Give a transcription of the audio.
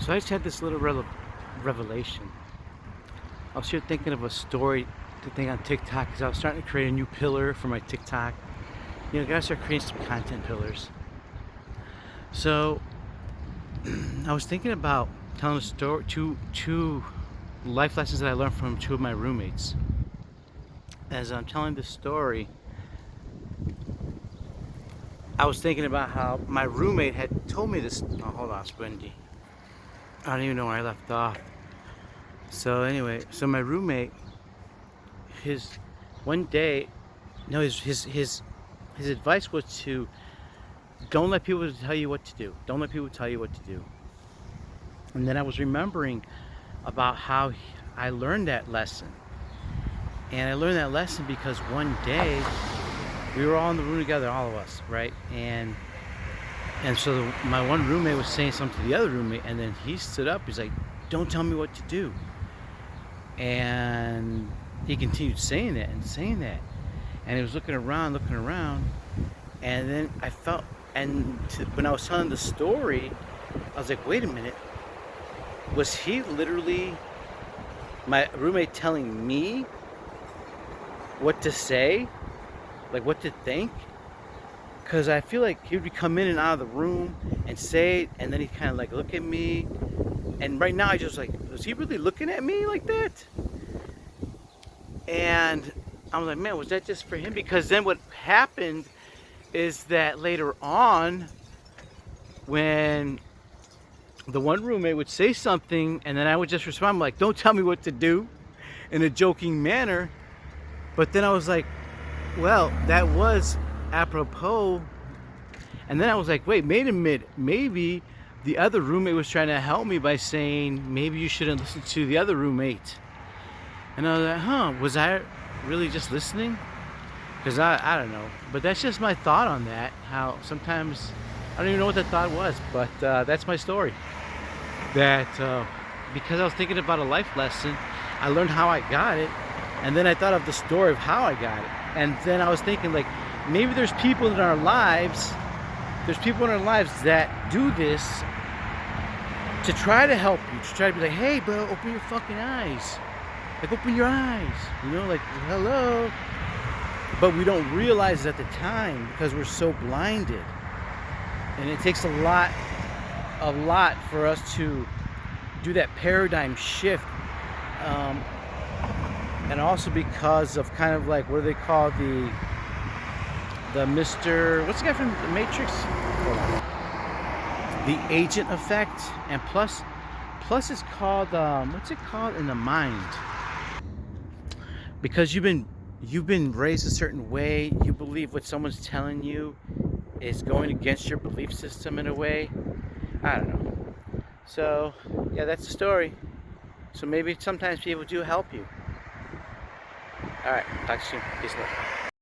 So I just had this little revelation. I was here thinking of a story to think on TikTok because I was starting to create a new pillar for my TikTok. You know, I gotta start creating some content pillars. So I was thinking about telling a story, two life lessons that I learned from two of my roommates. As I'm telling this story, I was thinking about how my roommate had told me this. Oh, hold on, it's windy. I don't even know where I left off. So anyway, so my roommate, his one day, no, his advice was to don't let people tell you what to do. Don't let people tell you what to do. And then I was remembering about how I learned that lesson. And I learned that lesson because one day we were all in the room together, all of us, right? And so my one roommate was saying something to the other roommate, and then he stood up. He's like, "Don't tell me what to do." And he continued saying that and saying that, and he was looking around, and then I felt, when I was telling the story, I was like, "Wait a minute, was he literally my roommate telling me what to say, like what to think?" Because I feel like he would come in and out of the room and say, and then he'd kind of like look at me. And right now I just like, was he really looking at me like that? And I was like, man, was that just for him? Because then what happened is that later on, when the one roommate would say something, and then I would just respond like, "Don't tell me what to do," in a joking manner. But then I was like, well, that was apropos. And then I was like, wait a minute, maybe the other roommate was trying to help me by saying, maybe you shouldn't listen to the other roommate. And I was like, was I really just listening? Because I don't know. But that's just my thought on that. How sometimes, I don't even know what that thought was, but that's my story. That because I was thinking about a life lesson, I learned how I got it. And then I thought of the story of how I got it. And then I was thinking, like, maybe there's people in our lives that do this to try to help you, to try to be like, "Hey, bro, open your fucking eyes. Like, open your eyes." You know, like, hello. But we don't realize it at the time because we're so blinded. And it takes a lot for us to do that paradigm shift. And also because of kind of like, what do they call the Mr. What's the guy from the Matrix? Hold on. The agent effect, and plus it's called what's it called in the mind? Because you've been raised a certain way, you believe what someone's telling you is going against your belief system in a way. I don't know. So yeah, that's the story. So maybe sometimes people do help you. All right, talk to you soon. Peace and love.